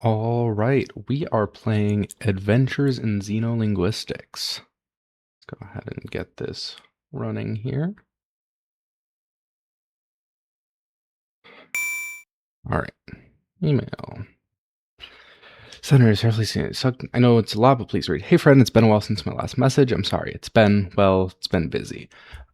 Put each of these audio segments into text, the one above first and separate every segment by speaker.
Speaker 1: All right, we are playing Adventures in Xenolinguistics. Let's go ahead and get this running here. All right, email. Senator, carefully seen it. I know it's a lot, but please read. Hey, friend, it's been a while since my last message. I'm sorry. It's been busy.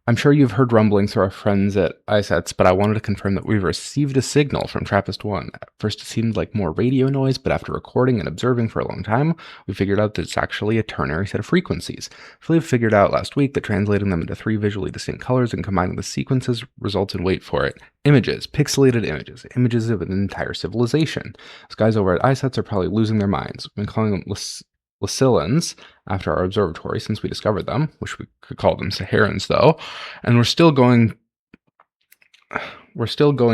Speaker 1: I'm sure you've heard rumblings through our friends at ISETs, but I wanted to confirm that we've received a signal from TRAPPIST-1. At first, it seemed like more radio noise, but after recording and observing for a long time, we figured out that it's actually a ternary set of frequencies. We figured out last week that translating them into 3 visually distinct colors and combining the sequences results in, wait for it, images, pixelated images of an entire civilization. Those guys over at ISETs are probably losing their minds. We've been calling them Lacillans after our observatory since we discovered them. Wish we could call them Saharans, though. And we're still going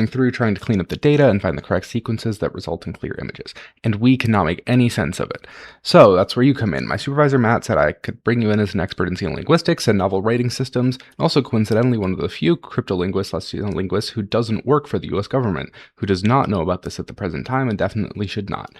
Speaker 1: through trying to clean up the data and find the correct sequences that result in clear images. And we cannot make any sense of it. So that's where you come in. My supervisor, Matt, said I could bring you in as an expert in xenolinguistics and novel writing systems, and also coincidentally one of the few cryptolinguists/xenolinguists who doesn't work for the US government, who does not know about this at the present time and definitely should not.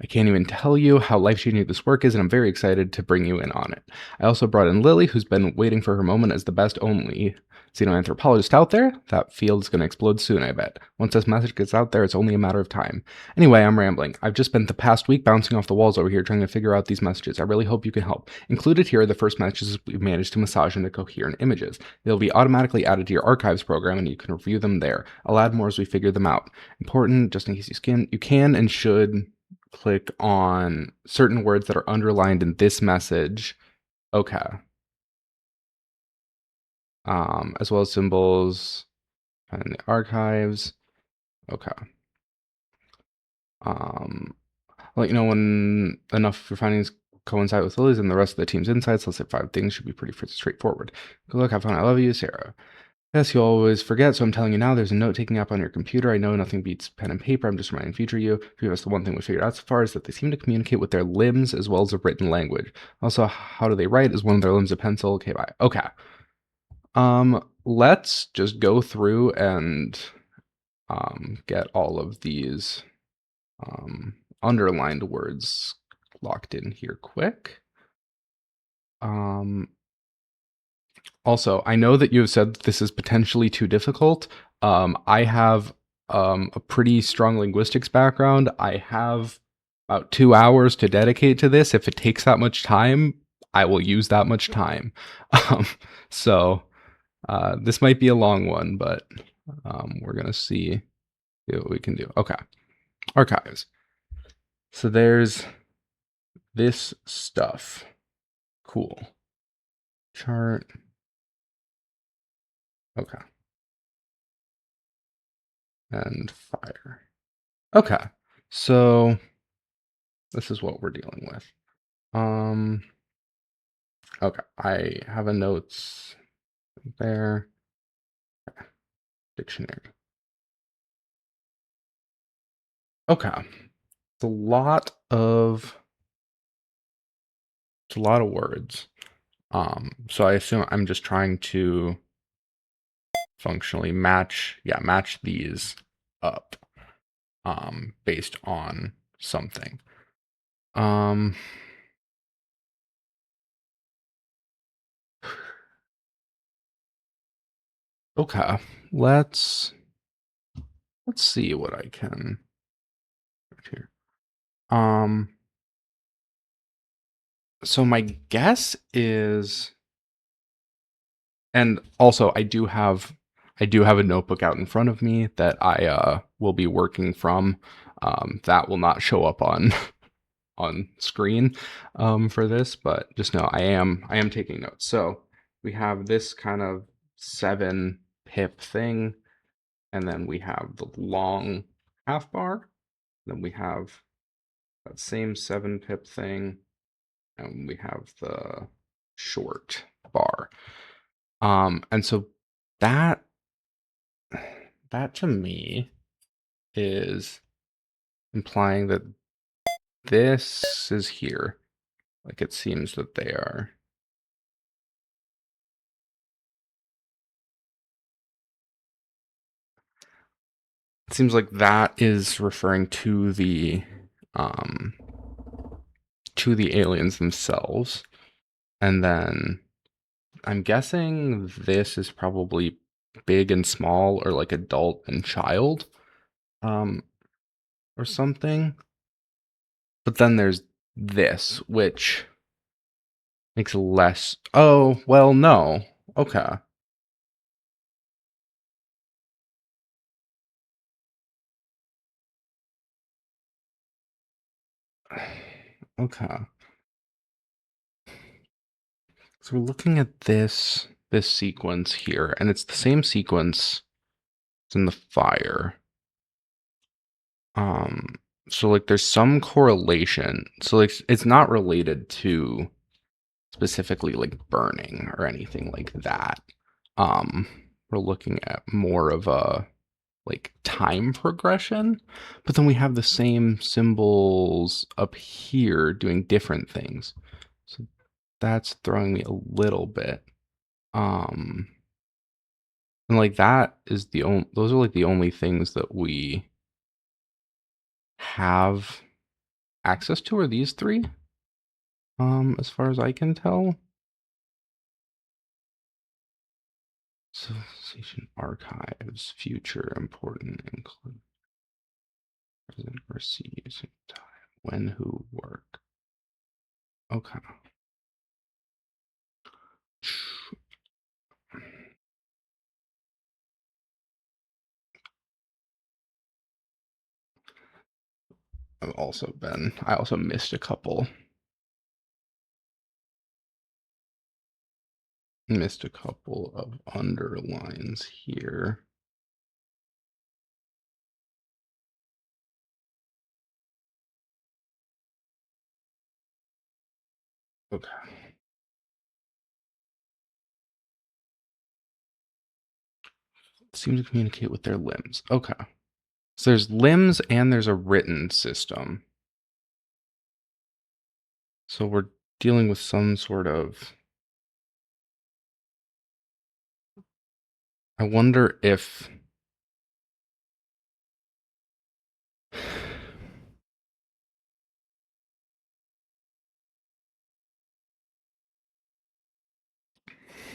Speaker 1: I can't even tell you how life-changing this work is, and I'm very excited to bring you in on it. I also brought in Lily, who's been waiting for her moment as the best only xenoanthropologist out there. That field's going to explode soon, I bet. Once this message gets out there, it's only a matter of time. Anyway, I'm rambling. I've just spent the past week bouncing off the walls over here trying to figure out these messages. I really hope you can help. Included here are the first messages we've managed to massage into coherent images. They'll be automatically added to your archives program, and you can review them there. I'll add more as we figure them out. Important, just in case you can and should click on certain words that are underlined in this message. Okay. As well as symbols and the archives. Okay. I'll let you know when enough of your findings coincide with Lily's and the rest of the team's insights. Let's say 5 things should be pretty straightforward. Good luck, have fun. I love you, Sarah. Yes, you always forget, so I'm telling you now, there's a note-taking app on your computer. I know nothing beats pen and paper. I'm just reminding future you. That's the one thing we figured out so far is that they seem to communicate with their limbs as well as a written language. Also, how do they write? Is one of their limbs a pencil? Okay, bye. Okay. Let's just go through and get all of these underlined words locked in here quick. Also, I know that you have said that this is potentially too difficult. I have a pretty strong linguistics background. I have about 2 hours to dedicate to this. If it takes that much time, I will use that much time. So this might be a long one, but we're going to see what we can do. Okay. Archives. So there's this stuff. Cool. Chart. Okay. And fire. Okay. So this is what we're dealing with. Okay. I have a notes there. Okay. Dictionary. Okay. It's a lot of words. So I assume I'm just trying to functionally match these up based on something. Okay, let's see what I can here. So my guess is, and also I do have a notebook out in front of me that I will be working from. That will not show up on screen for this, but just know I am taking notes. So we have this kind of 7 pip thing, and then we have the long half bar. Then we have that same 7 pip thing, and we have the short bar. And so that to me is implying that this is here. Like it seems that they are. It seems like that is referring to the to the aliens themselves. And then I'm guessing this is probably big and small, or like adult and child, or something. But then there's this, which makes less. Oh, well, no. Okay. Okay. So we're looking at this sequence here, and it's the same sequence as in the fire. So like there's some correlation. So like it's not related to specifically like burning or anything like that. We're looking at more of a like time progression, but then we have the same symbols up here doing different things. So that's throwing me a little bit. And like that is the only, those are like the only things that we have access to, are these three, as far as I can tell. Civilization archives, future important, include present, receives, time, when, who, work. Okay. I also missed a couple. Missed a couple of underlines here. Okay. Seem to communicate with their limbs. Okay. So there's limbs and there's a written system. So we're dealing with some sort of. I wonder if.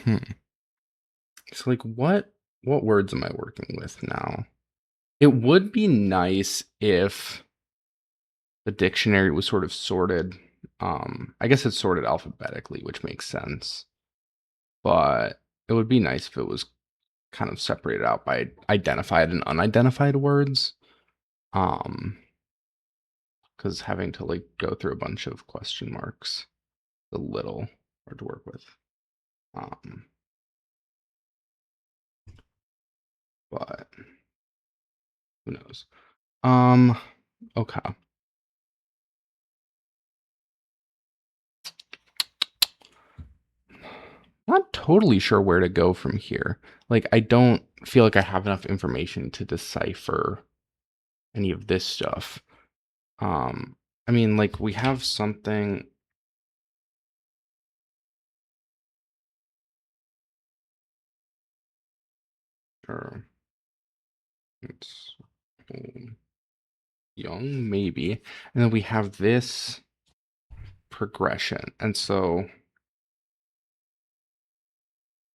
Speaker 1: Hmm. So like what words am I working with now? It would be nice if the dictionary was sort of sorted. I guess it's sorted alphabetically, which makes sense. But it would be nice if it was kind of separated out by identified and unidentified words. Because having to like go through a bunch of question marks is a little hard to work with. But who knows? Okay. Not totally sure where to go from here. Like, I don't feel like I have enough information to decipher any of this stuff. I mean, like, we have something. Or it's young, maybe. And then we have this progression. And so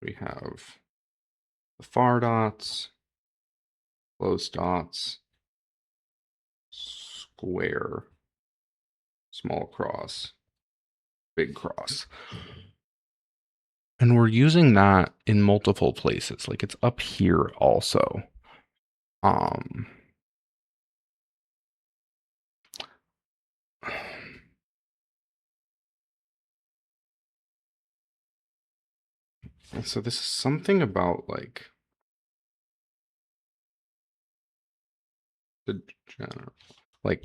Speaker 1: we have the far dots, close dots, square, small cross, big cross. And we're using that in multiple places. Like it's up here also. So this is something about like the general, like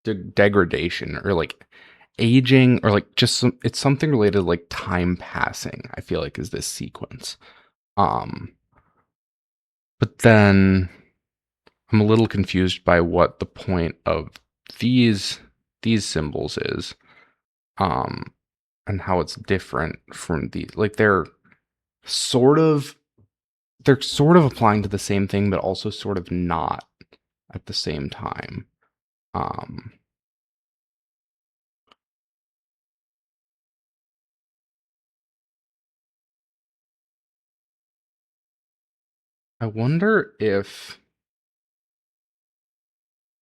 Speaker 1: degradation or like aging, or like just it's something related to like time passing, I feel like, is this sequence. But then I'm a little confused by what the point of these symbols is, and how it's different from these. Like sort of they're sort of applying to the same thing, but also sort of not at the same time. I wonder if,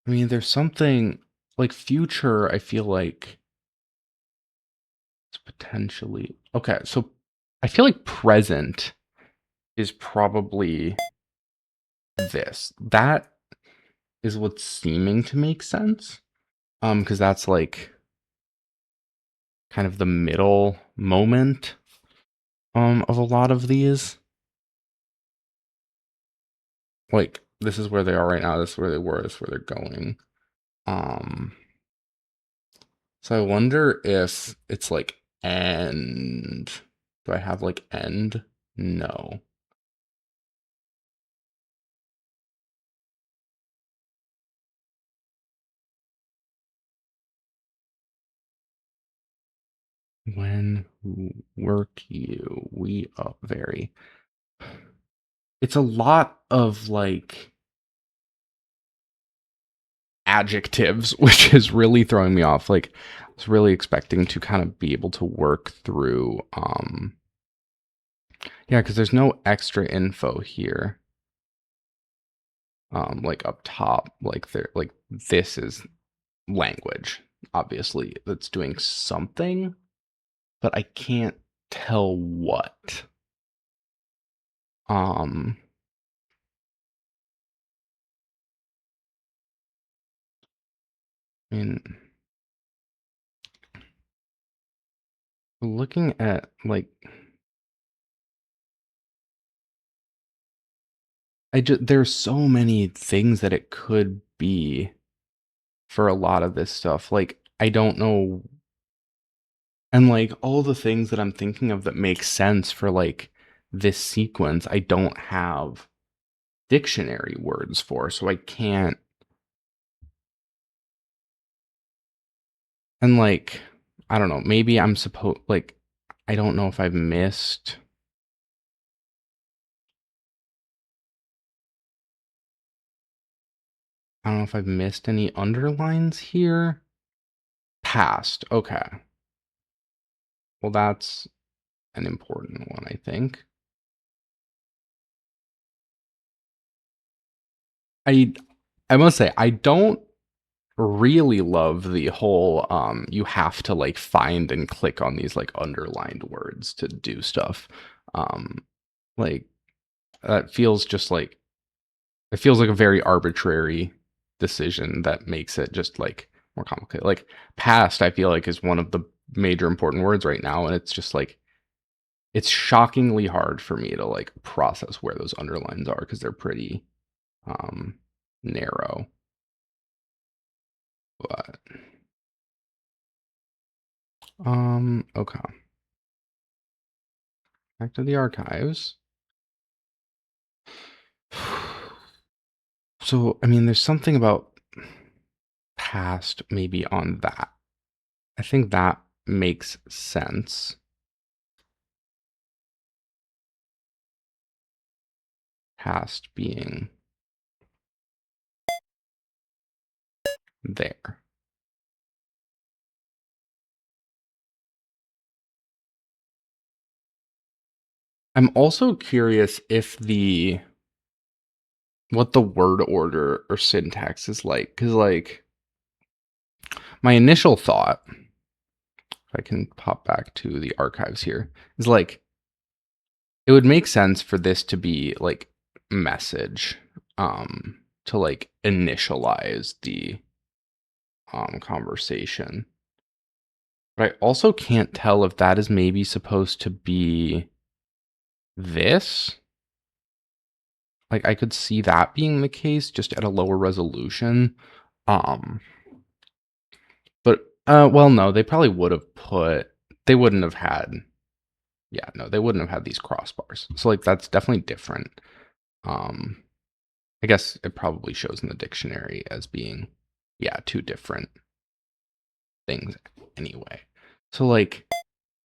Speaker 1: I mean, there's something like future, I feel like it's potentially, okay, so I feel like present is probably this. That is what's seeming to make sense. Because that's like kind of the middle moment of a lot of these. Like this is where they are right now, this is where they were, this is where they're going. So I wonder if it's like end. Do I have like end? No. When work you, we up very. It's a lot of like adjectives, which is really throwing me off. Like I was really expecting to kind of be able to work through yeah, because there's no extra info here. Like up top, like there, like this is language, obviously, that's doing something, but I can't tell what. Um, I mean, looking at like, there's so many things that it could be for a lot of this stuff. Like, I don't know. And like all the things that I'm thinking of that make sense for like this sequence, I don't have dictionary words for, so I can't. And like, I don't know, maybe I'm supposed, like, I don't know if I've missed. I don't know if I've missed any underlines here. Past. Okay. Well, that's an important one, I think. I I must say I don't really love the whole you have to like find and click on these like underlined words to do stuff. Like that feels just like it feels like a very arbitrary decision that makes it just like more complicated. Like past, I feel like is one of the major important words right now, and it's just like it's shockingly hard for me to like process where those underlines are because they're pretty um narrow. But okay. Back to the archives. So, I mean, there's something about past maybe on that. I think that makes sense. Past being there. I'm also curious if what the word order or syntax is like, because like my initial thought, if I can pop back to the archives here, is like it would make sense for this to be like message, to like initialize the conversation. But I also can't tell if that is maybe supposed to be this. Like I could see that being the case just at a lower resolution. Um but well no, they probably would have they wouldn't have had, yeah, no, they wouldn't have had these crossbars. So like that's definitely different. Um I guess it probably shows in the dictionary as being, yeah, two different things anyway. So like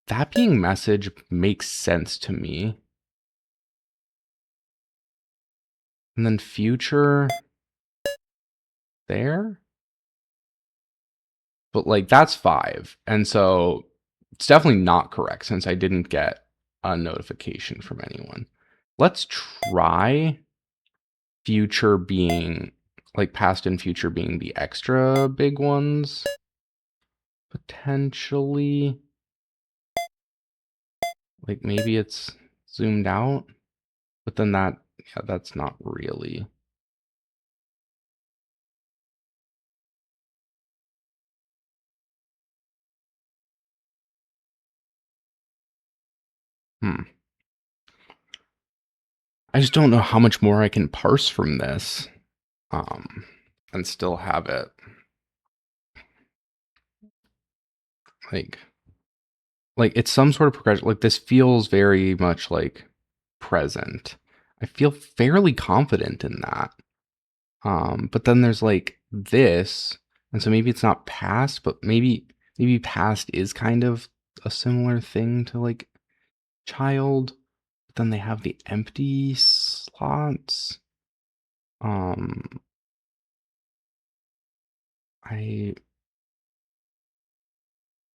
Speaker 1: that being message makes sense to me. And then future there, but like that's 5. And so it's definitely not correct since I didn't get a notification from anyone. Let's try future being like past and future being the extra big ones potentially. Like maybe it's zoomed out, but then yeah, that's not really. Hmm. I just don't know how much more I can parse from this, um, and still have it like it's some sort of progression. Like this feels very much like present. I feel fairly confident in that. But then there's like this, and so maybe it's not past, but maybe past is kind of a similar thing to like child. But then they have the empty slots. Um, I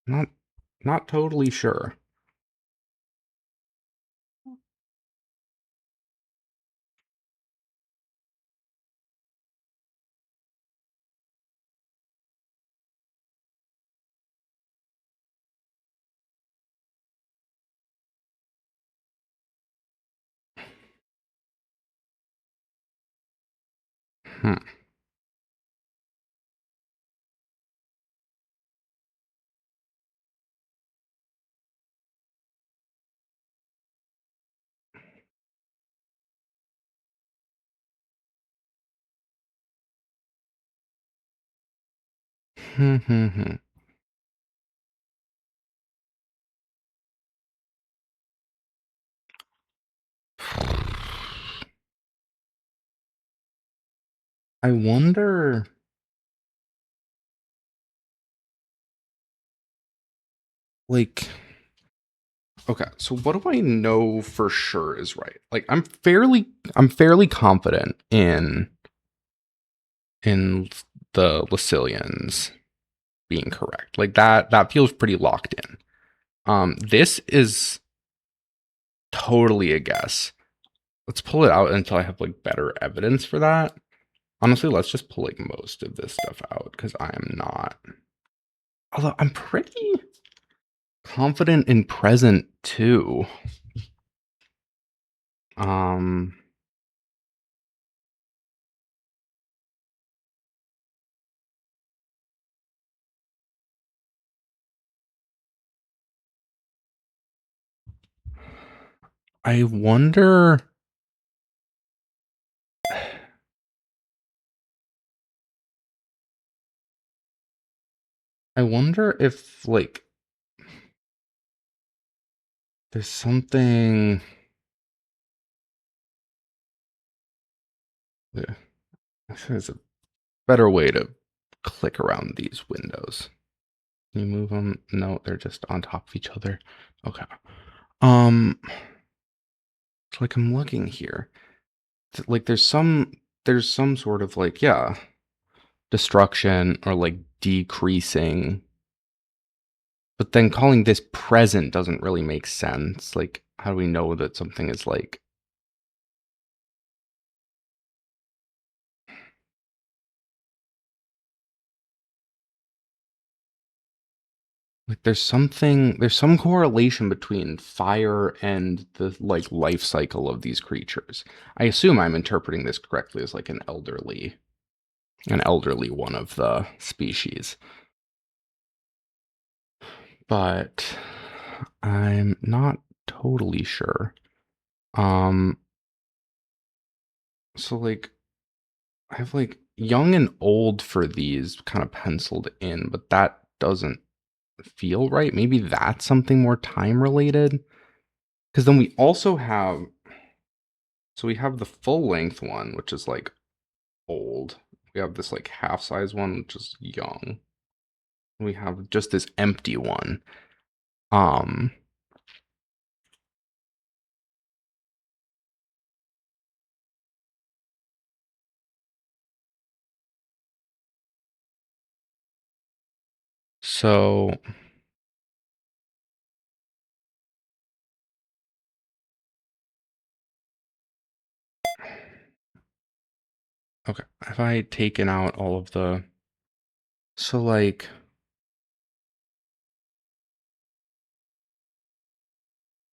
Speaker 1: not not totally sure. Hmm. Hmm, hmm, hmm. I wonder. Like, okay, so what do I know for sure is right? Like, I'm fairly confident in the Lucilians being correct. Like that feels pretty locked in. This is totally a guess. Let's pull it out until I have like better evidence for that. Honestly, let's just pull like most of this stuff out because I am not. Although I'm pretty confident in present too. Um, I wonder. I wonder if like there's something. Yeah, there's a better way to click around these windows. Can you move them? No, they're just on top of each other. Okay. Um, it's like I'm looking here. Like there's some sort of like, yeah, destruction or like decreasing. But then calling this present doesn't really make sense. Like, how do we know that something is like there's some correlation between fire and the like life cycle of these creatures. I assume I'm interpreting this correctly as like an elderly one of the species. But I'm not totally sure. Um, so like I have like young and old for these kind of penciled in, but that doesn't feel right. Maybe that's something more time related. Because then we also have, so we have the full length one, which is like old. We have this like half size one, which is young. We have just this empty one. Um, so Okay, have I taken out all of the... So, like...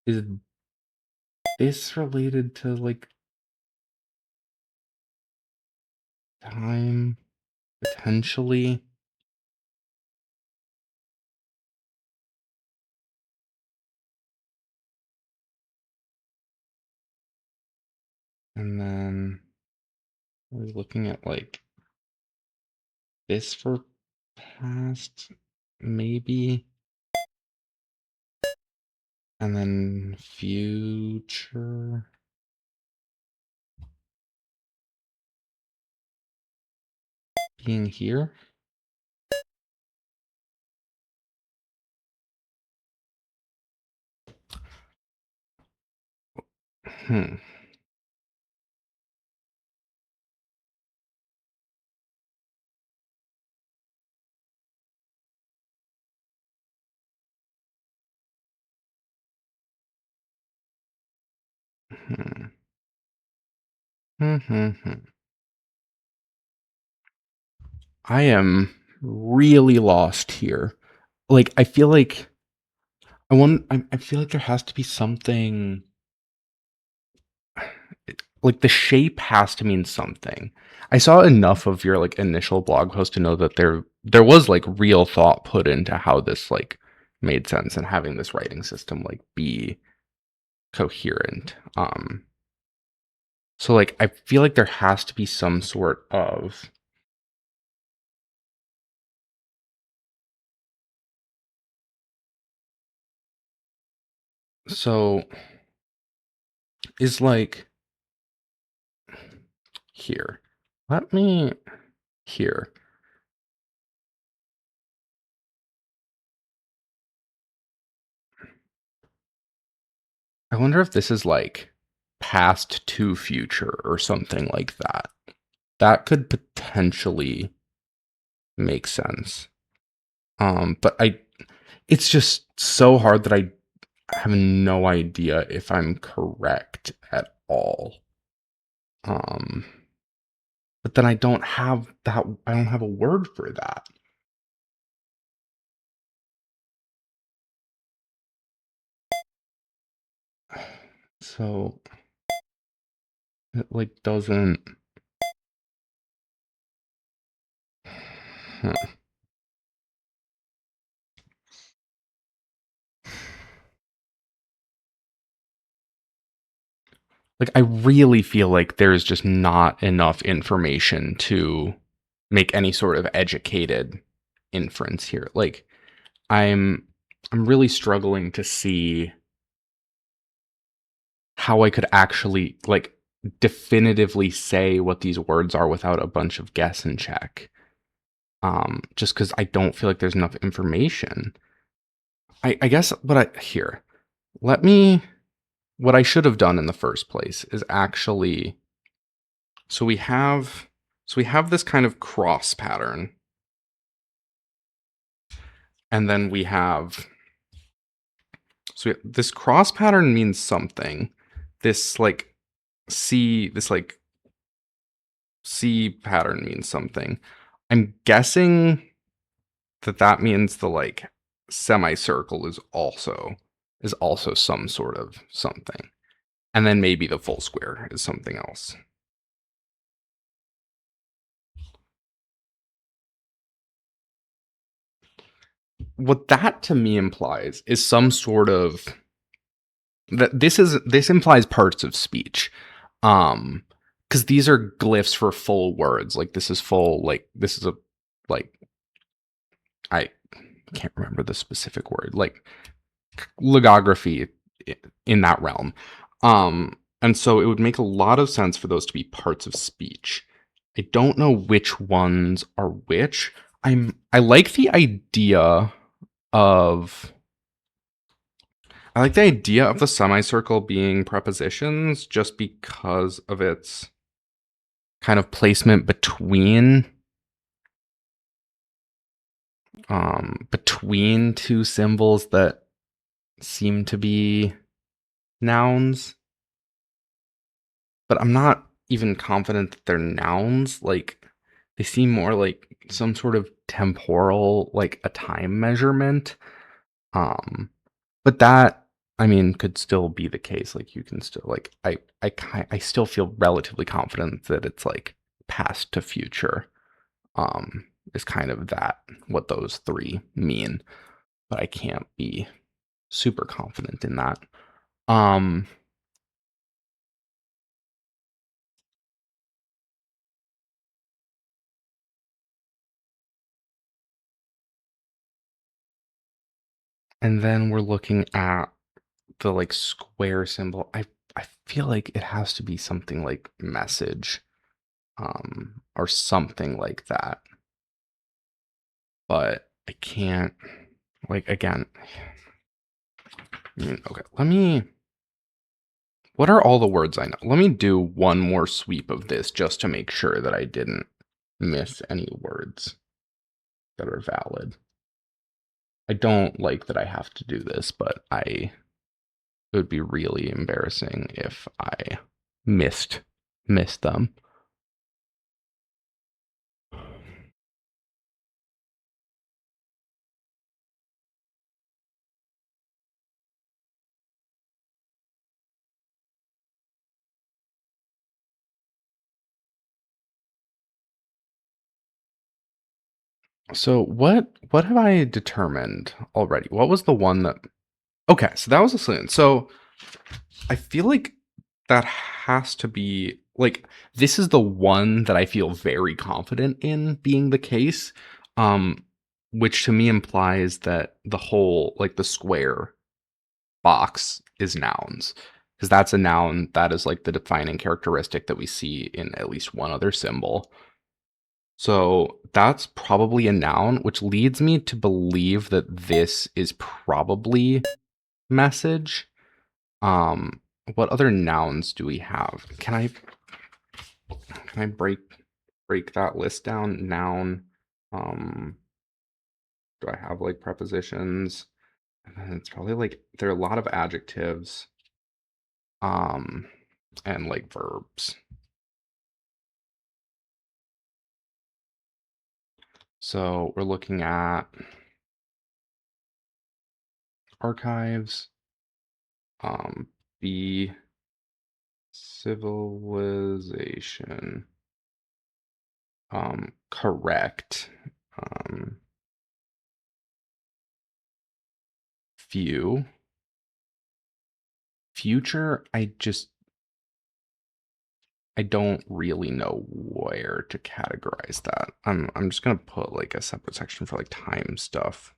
Speaker 1: Is this related to, like, time? Potentially? And then we're looking at, like, this for past, maybe? And then future being here? Hmm. Hmm. Hmm. Hmm. Hmm. I am really lost here. Like, I feel like I feel like there has to be something, like the shape has to mean something. I saw enough of your like initial blog post to know that there was like real thought put into how this like made sense and having this writing system like be coherent. So like I feel like there has to be some sort of... So is like here. Let me here. I wonder if this is like past to future or something like that. That could potentially make sense. But it's just so hard that I have no idea if I'm correct at all. Um, but then I don't have that, I don't have a word for that. So it like doesn't... Huh. Like I really feel like there's just not enough information to make any sort of educated inference here. Like I'm I'm really struggling to see how I could actually like definitively say what these words are without a bunch of guess and check. Just because I don't feel like there's enough information. I guess what I here, let me what I should have done in the first place is actually... so we have this kind of cross pattern, and then we have... this cross pattern means something. This like this like C pattern means something. I'm guessing that that means the like semicircle is also some sort of something. And then maybe the full square is something else. What that to me implies is some sort of... that this implies parts of speech. Because these are glyphs for full words. Like this is full, like this is a like I can't remember the specific word, like logography in that realm. And so it would make a lot of sense for those to be parts of speech. I don't know which ones are which. I like the idea of... I like the idea of the semicircle being prepositions just because of its kind of placement between two symbols that seem to be nouns. But I'm not even confident that they're nouns. Like, they seem more like some sort of temporal, like a time measurement. Um, but that, I mean, could still be the case. Like, you can still like I still feel relatively confident that it's like past to future. Um, is kind of that what those three mean, but I can't be super confident in that. Um, and then we're looking at the like square symbol. I feel like it has to be something like message, or something like that. But I can't, like, again. Okay, let me. What are all the words I know? Let me do one more sweep of this just to make sure that I didn't miss any words that are valid. I don't like that I have to do this, but it would be really embarrassing if I missed them. So what have I determined already? What was the one that Okay, so that was a saloon. So I feel like that has to be like this is the one that I feel very confident in being the case. Um which to me implies that the whole like the square box is nouns because that's a noun that is like the defining characteristic that we see in at least one other symbol. So that's probably a noun, which leads me to believe that this is probably message. What other nouns do we have? Can I break that list down? Noun. Um, do I have like prepositions? And then it's probably like there are a lot of adjectives, um, and like verbs. So we're looking at archives, B civilization, correct, few, future. I don't really know where to categorize that. I'm just gonna put like a separate section for like time stuff.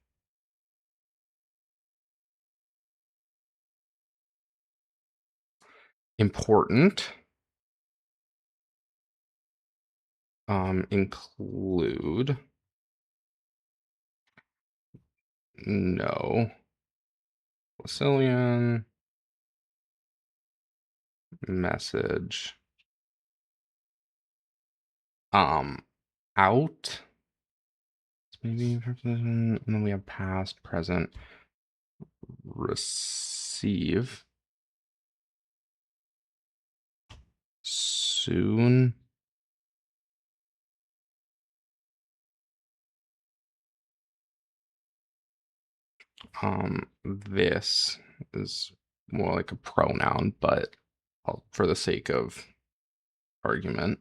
Speaker 1: Important. Include. No. Brazilian. Message. Out. Maybe and then we have past, present, receive, soon. This is more like a pronoun, but for the sake of argument,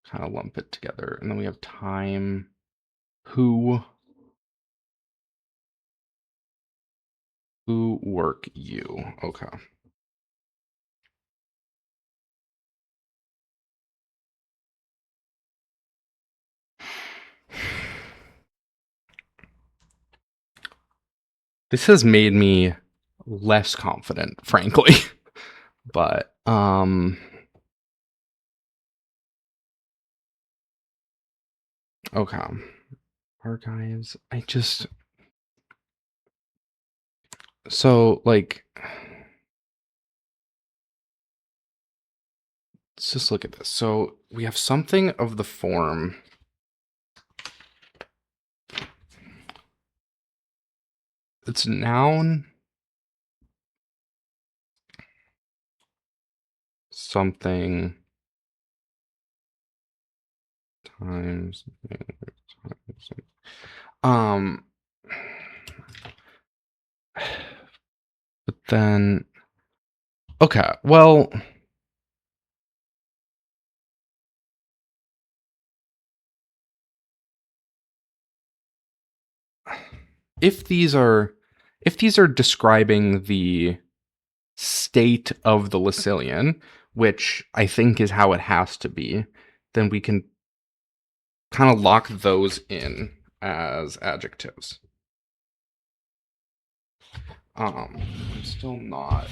Speaker 1: kind of lump it together. And then we have time, who work you. Okay. This has made me less confident, frankly. But okay. Archives. So like let's just look at this. So we have something of the form. It's noun, something, times. Um, but then, okay, well, if these are describing the state of the Lucilian, which I think is how it has to be, then we can kind of lock those in as adjectives. I'm still not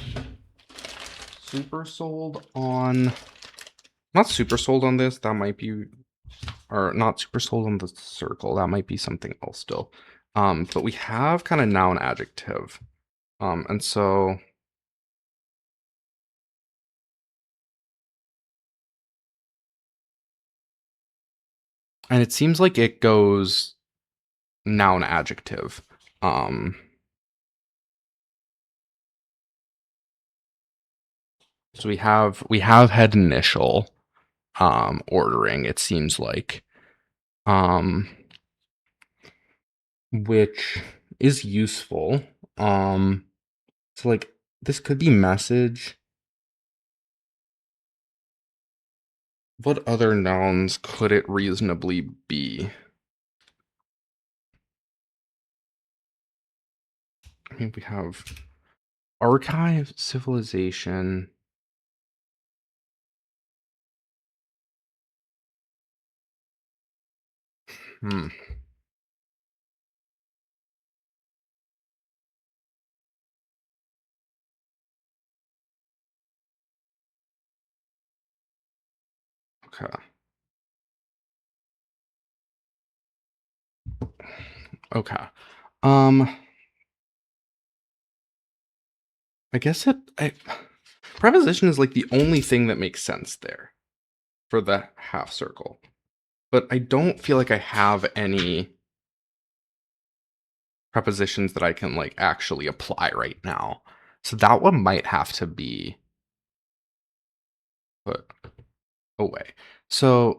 Speaker 1: super sold on this. That might be, or not super sold on the circle. That might be something else still. But we have kind of noun adjective. And so and it seems like it goes noun adjective. So we have head initial ordering, it seems like. Which is useful. So like this could be message. What other nouns could it reasonably be? I mean, we have archive, civilization. Hmm. Okay. Okay. I guess preposition is like the only thing that makes sense there for the half circle. But I don't feel like I have any prepositions that I can like actually apply right now. So that one might have to be put away. So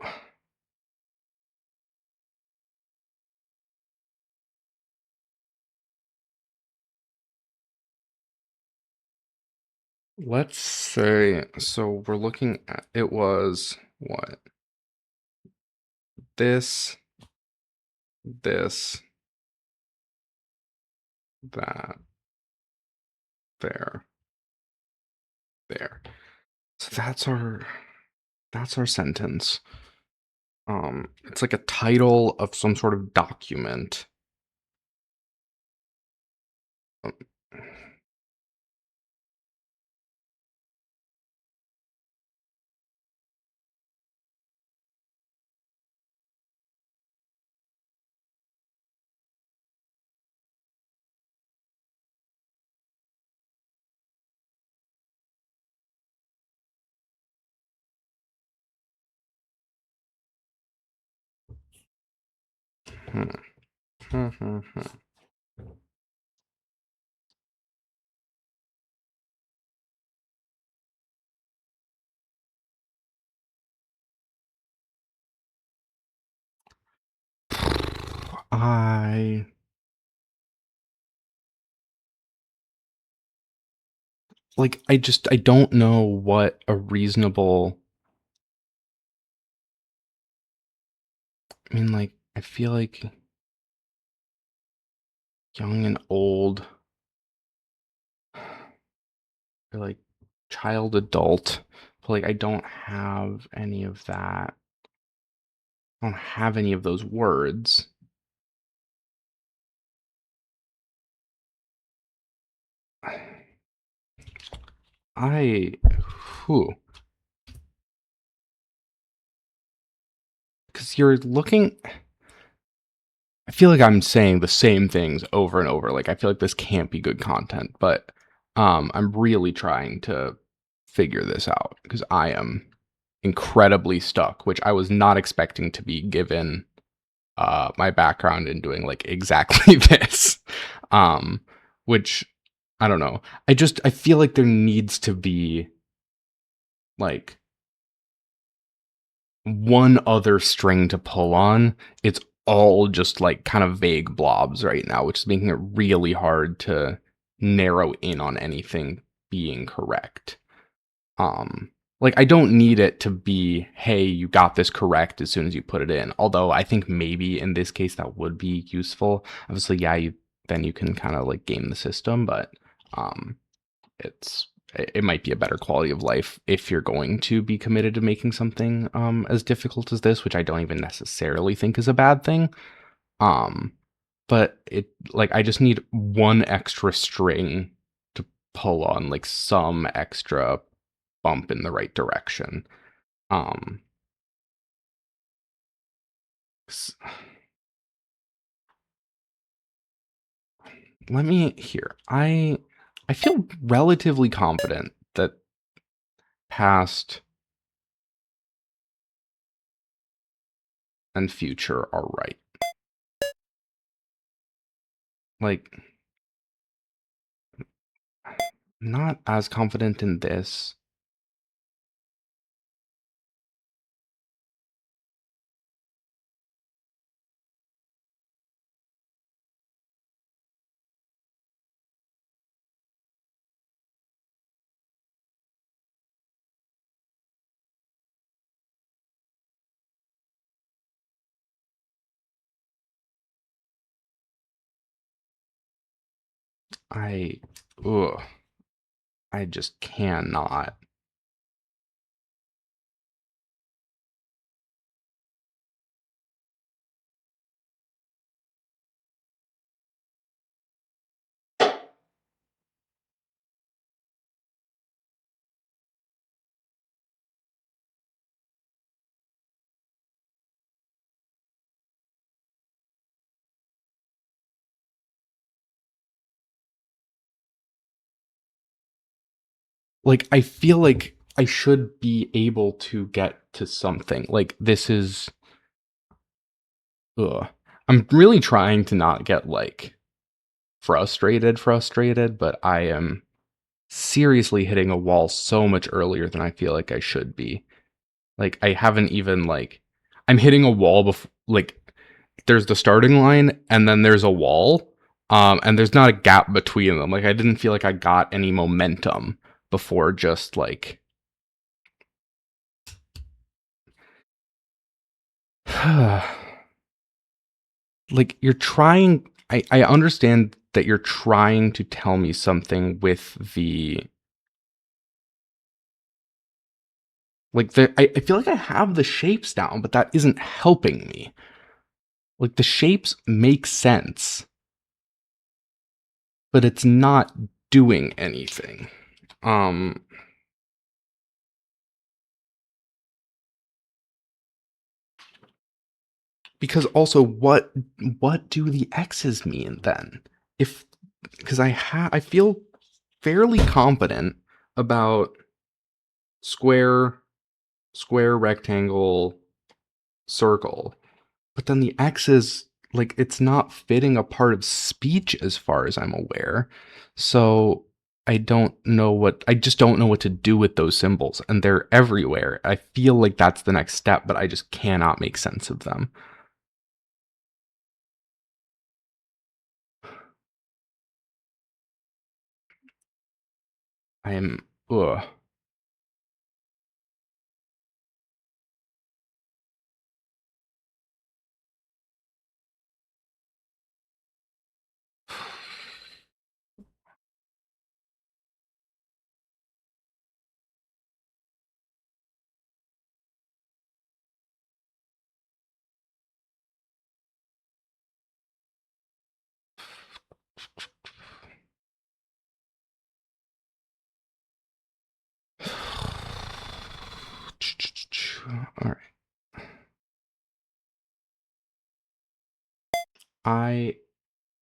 Speaker 1: let's say, so we're looking at, it was what? This, this, that, there, there. So that's our sentence. It's like a title of some sort of document. Um, hmm, hmm, hmm, hmm. I like I don't know what a reasonable, I mean, like I feel like young and old, or like child adult, but like I don't have any of that. I don't have any of those words. I who because you're looking, I feel like I'm saying the same things over and over. Like I feel like this can't be good content, but I'm really trying to figure this out because I am incredibly stuck, which I was not expecting to be given my background in doing like exactly this. Um which I don't know. I feel like there needs to be like one other string to pull on. It's all just like kind of vague blobs right now, which is making it really hard to narrow in on anything being correct. Um, like I don't need it to be, hey, you got this correct as soon as you put it in. Although I think maybe in this case that would be useful. Obviously, yeah, then you can kind of like game the system, but um, it's it might be a better quality of life if you're going to be committed to making something as difficult as this, which I don't even necessarily think is a bad thing. Um, but it like I just need one extra string to pull on, like some extra bump in the right direction. Um, s- Let me here. I feel relatively confident that past and future are right. Like, not as confident in this. I, ugh, I just cannot. Like, I feel like I should be able to get to something. Like, this is, ugh. I'm really trying to not get like frustrated, but I am seriously hitting a wall so much earlier than I feel like I should be. Like I haven't even like I'm hitting a wall before like there's the starting line and then there's a wall. And there's not a gap between them. Like I didn't feel like I got any momentum before just like like you're trying I understand that you're trying to tell me something with the I feel like I have the shapes down, but that isn't helping me. Like the shapes make sense, but it's not doing anything. Um because also what do the X's mean then? If because I feel fairly confident about square, square, rectangle, circle. But then the X is like it's not fitting a part of speech as far as I'm aware. So I just don't know what to do with those symbols and they're everywhere. I feel like that's the next step, but I just cannot make sense of them. I am ugh. All right. I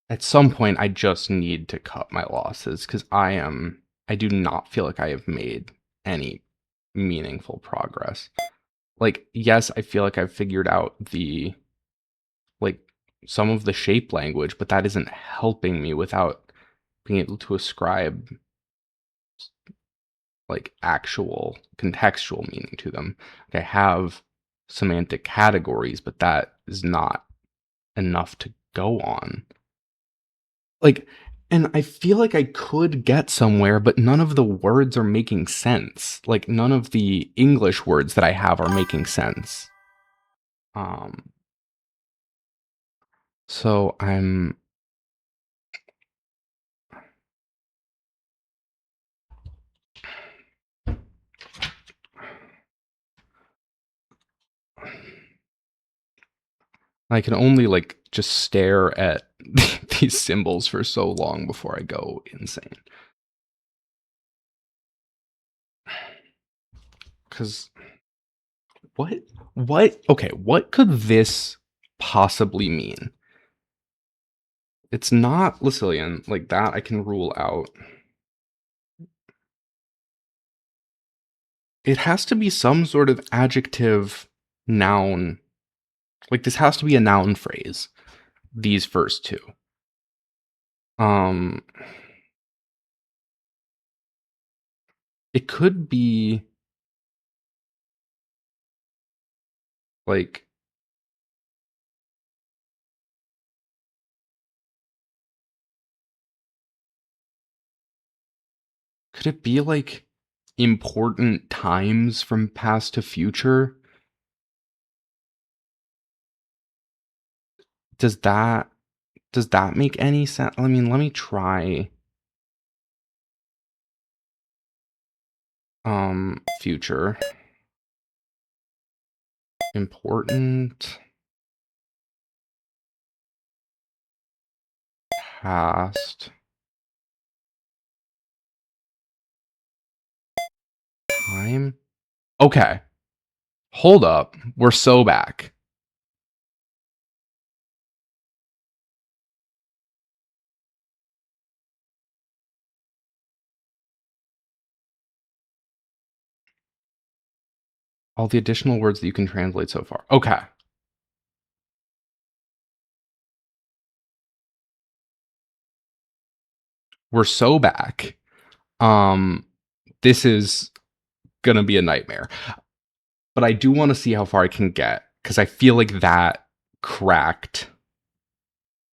Speaker 1: At some point I just need to cut my losses cuz I do not feel like I have made any meaningful progress. Like yes, I feel like I've figured out the like some of the shape language, but that isn't helping me without being able to ascribe like actual contextual meaning to them. Like I have semantic categories, but that is not enough to go on. Like, and I feel like I could get somewhere, but none of the words are making sense. Like, none of the English words that I have are making sense. Um, so I can only like just stare at these symbols for so long before I go insane. Because what, okay, what could this possibly mean? It's not Lucilian, like that I can rule out. It has to be some sort of adjective, noun. Like this has to be a noun phrase. These first two. Um, it could be like could it be like important times from past to future? Does that make any sense? I mean, let me try future. Important past time. Okay. Hold up. We're so back. All the additional words that you can translate so far. Okay. We're so back. This is gonna be a nightmare. But I do want to see how far I can get because I feel like that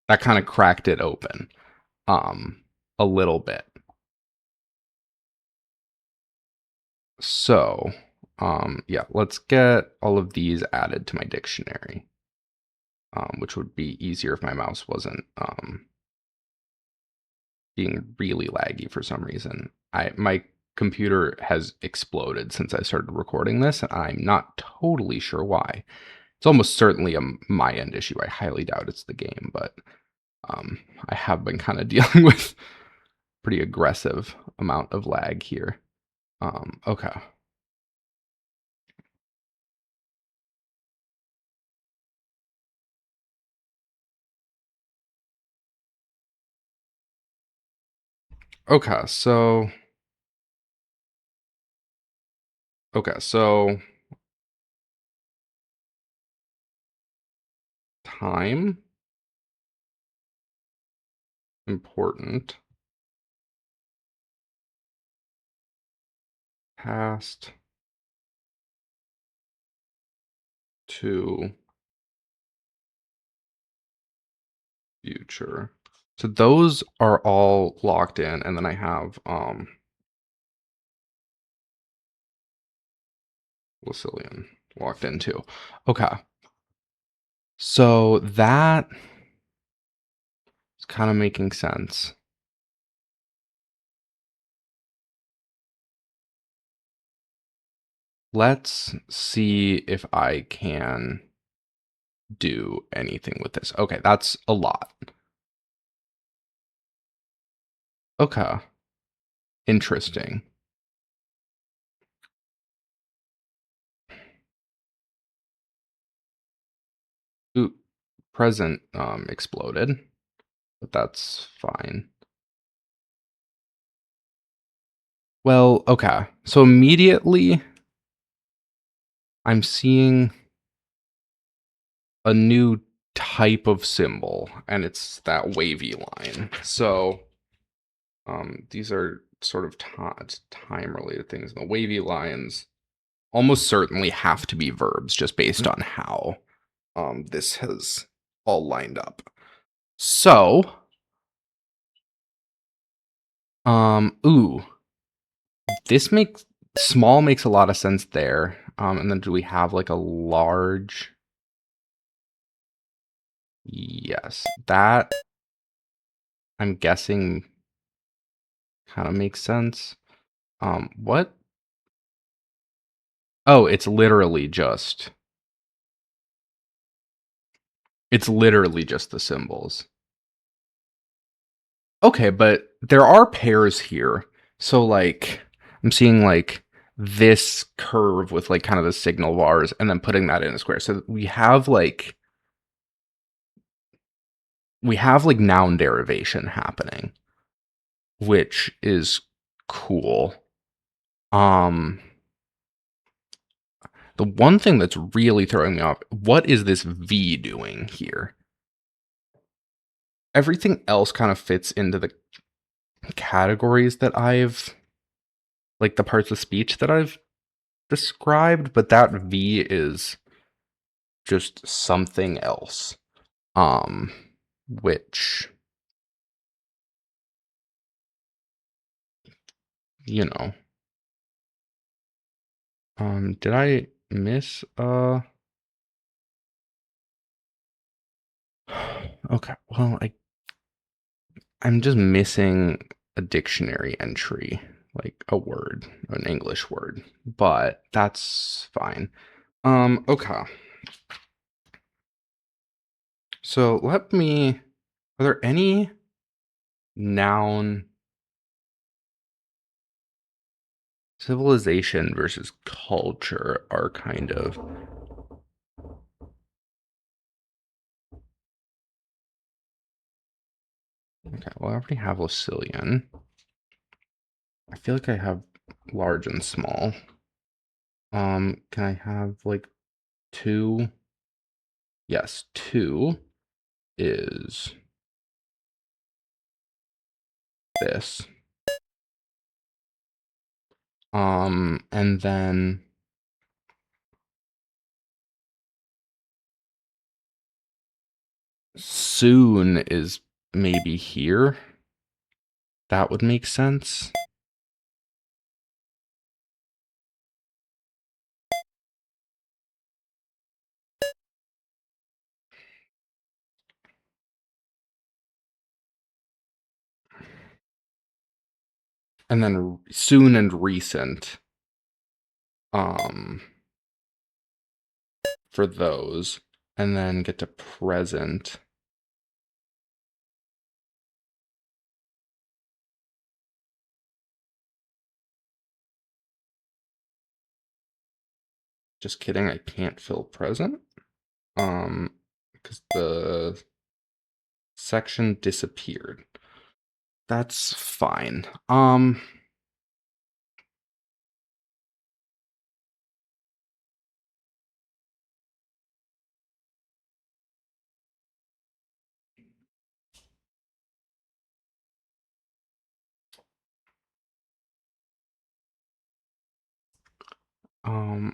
Speaker 1: kind of cracked it open a little bit. So, yeah, let's get all of these added to my dictionary, which would be easier if my mouse wasn't being really laggy for some reason. My computer has exploded since I started recording this, and I'm not totally sure why. It's almost certainly a my end issue. I highly doubt it's the game, but I have been kind of dealing with pretty aggressive amount of lag here. Okay. Okay, so time, important, past, to, future. So those are all locked in, and then I have Lucilian locked in too. Okay. So that is kind of making sense. Let's see if I can do anything with this. Okay, that's a lot. Okay, interesting. Ooh, present exploded, but that's fine. Well, okay. So immediately I'm seeing a new type of symbol, and it's that wavy line. So these are sort of time related things. The wavy lines almost certainly have to be verbs just based on how this has all lined up. So, ooh, this makes small makes a lot of sense there. And then do we have like a large? Yes, that I'm guessing kind of makes sense. What? Oh, it's literally just the symbols. Okay, but there are pairs here. So like I'm seeing like this curve with like kind of the signal bars and then putting that in a square. So we have like noun derivation happening, which is cool. The one thing that's really throwing me off, what is this V doing here? Everything else kind of fits into the categories that I've, like the parts of speech that I've described, but that V is just something else. Which, you know, did I miss, okay, well, I'm just missing a dictionary entry, like a word, an English word, but that's fine. Okay. So are there any noun civilization versus culture are kind of okay, well I already have Lucilian. I feel like I have large and small. Can I have like two? Yes, two is this. And then soon is maybe here. That would make sense. And then soon and recent. For those. And then get to present. Just kidding, I can't fill present. Because the section disappeared. That's fine.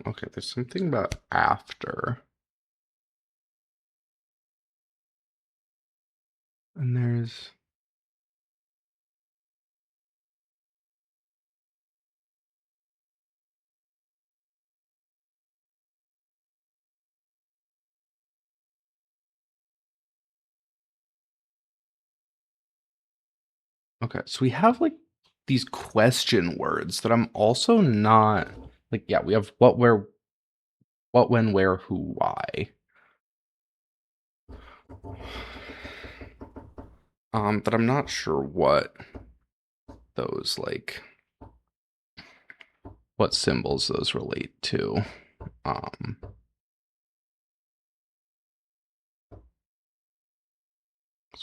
Speaker 1: Okay, there's something about after. And there's okay, so we have like these question words that I'm also not like, yeah, we have what, where, what, when, where, who, why. But I'm not sure what those like what symbols those relate to. So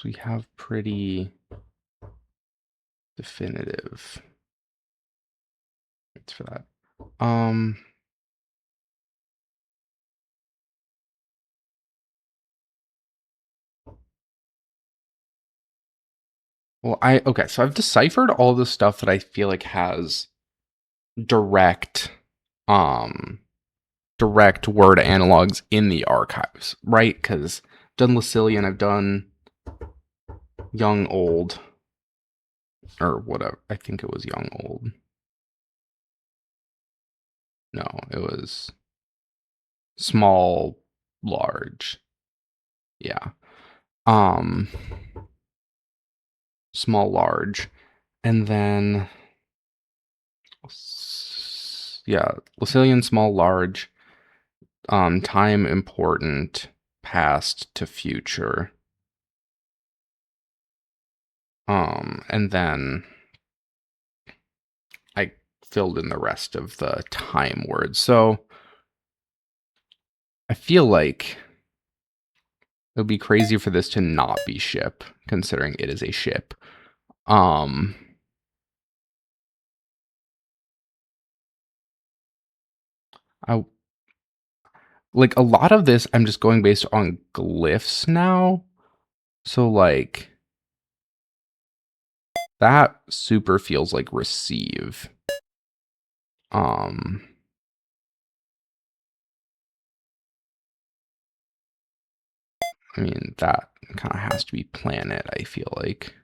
Speaker 1: we have pretty definitive. Thanks for that. Well, so I've deciphered all the stuff that I feel like has direct direct word analogs in the archives, right? Because I've done Lucilian, I've done young old, or whatever. I think it was young old. No, it was small large. Yeah. Um Small large. And then yeah, Lucilian small large, time important, past to future. And then I filled in the rest of the time words. So I feel like it would be crazy for this to not be ship, considering it is a ship. Um, I like a lot of this. I'm just going based on glyphs now. So like that super feels like receive. Um, I mean that kind of has to be planet. I feel like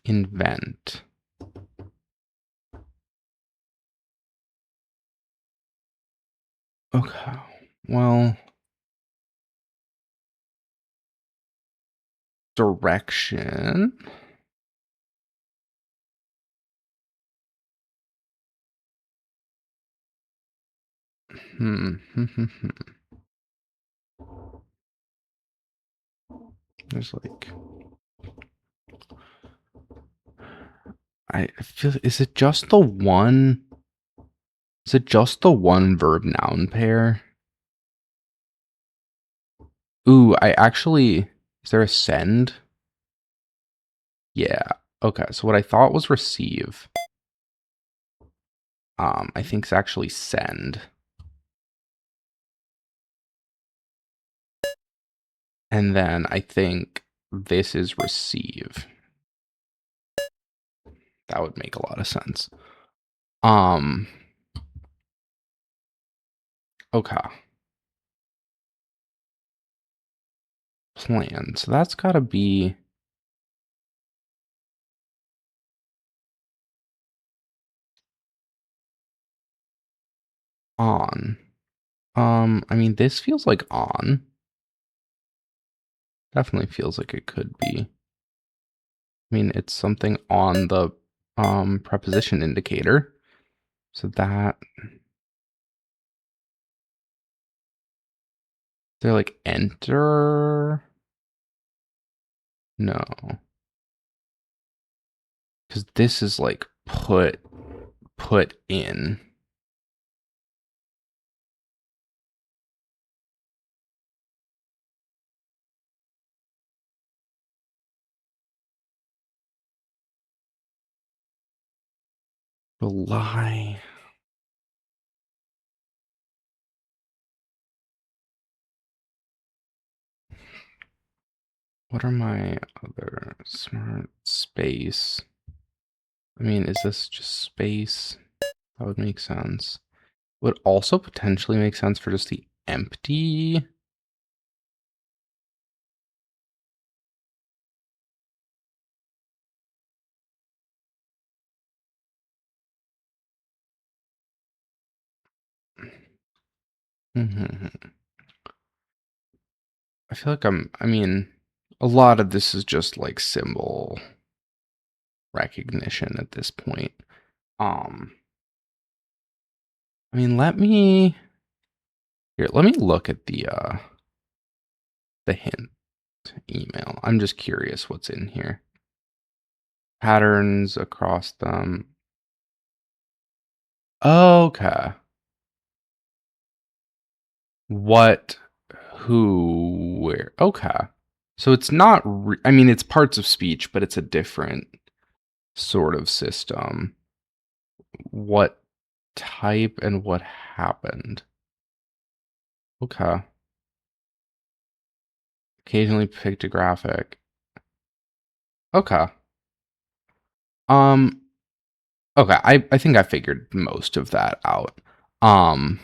Speaker 1: invent. Okay. Well, direction. Hmm. There's like I feel is it just the one? Is it just the one verb noun pair? Ooh, I actually is there a send? Yeah. Okay. So what I thought was receive, I think is actually send. And then I think this is receive. That would make a lot of sense. Um, okay. Plan. So that's gotta be on. I mean, this feels like on. Definitely feels like it could be. I mean, it's something on the preposition indicator. So that they're like enter. No, because this is like put in. Rely. What are my other smart space? I mean, is this just space? That would make sense. Would also potentially make sense for just the empty. I feel like I mean, a lot of this is just like symbol recognition at this point. I mean, let me look at the hint email. I'm just curious what's in here. Patterns across them. Okay. What, who, where. Okay. So it's not, I mean, it's parts of speech, but it's a different sort of system. What type and what happened. Okay. occasionally pictographic. Okay. Um, okay, I think I figured most of that out. Um,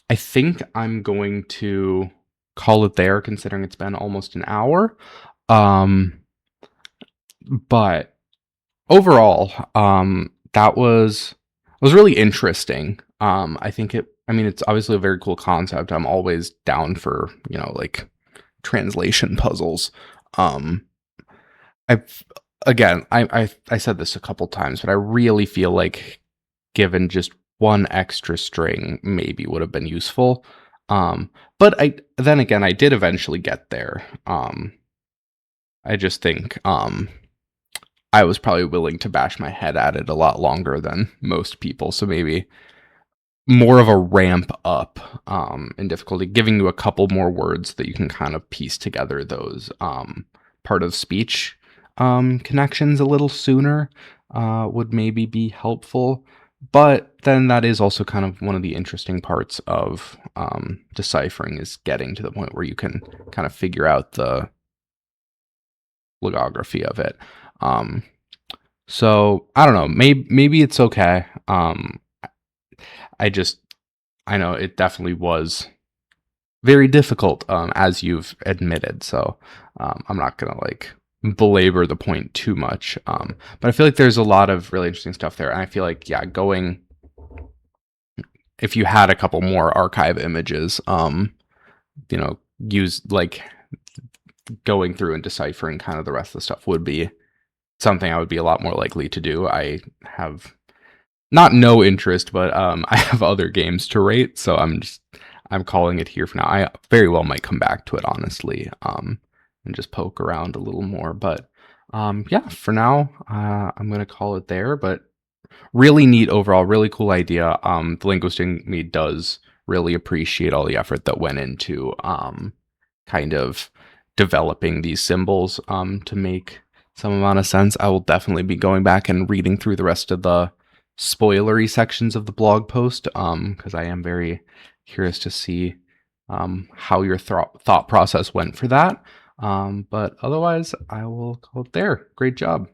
Speaker 1: I think I'm going to call it there considering it's been almost an hour. Um, but overall, that was really interesting. I mean, it's obviously a very cool concept. I'm always down for, like translation puzzles. Um, I've again, I said this a couple times, but I really feel like given just one extra string maybe would have been useful. But then again, I did eventually get there. I just think I was probably willing to bash my head at it a lot longer than most people. So maybe more of a ramp up in difficulty, giving you a couple more words that you can kind of piece together those part of speech connections a little sooner would maybe be helpful. But then that is also kind of one of the interesting parts of deciphering is getting to the point where you can kind of figure out the logography of it. Um, so I don't know, maybe it's okay. I just I know it definitely was very difficult, as you've admitted. So I'm not gonna like belabor the point too much. But I feel like there's a lot of really interesting stuff there, and I feel like going if you had a couple more archive images, use like going through and deciphering kind of the rest of the stuff would be something I would be a lot more likely to do. I have not no interest, but I have other games to rate, so I'm calling it here for now. I very well might come back to it honestly, and just poke around a little more. But yeah, for now, I'm gonna call it there. But really neat overall, really cool idea. The linguist in me does really appreciate all the effort that went into kind of developing these symbols to make some amount of sense. I will definitely be going back and reading through the rest of the spoilery sections of the blog post because I am very curious to see how your thought process went for that. But otherwise, I will call it there. Great job.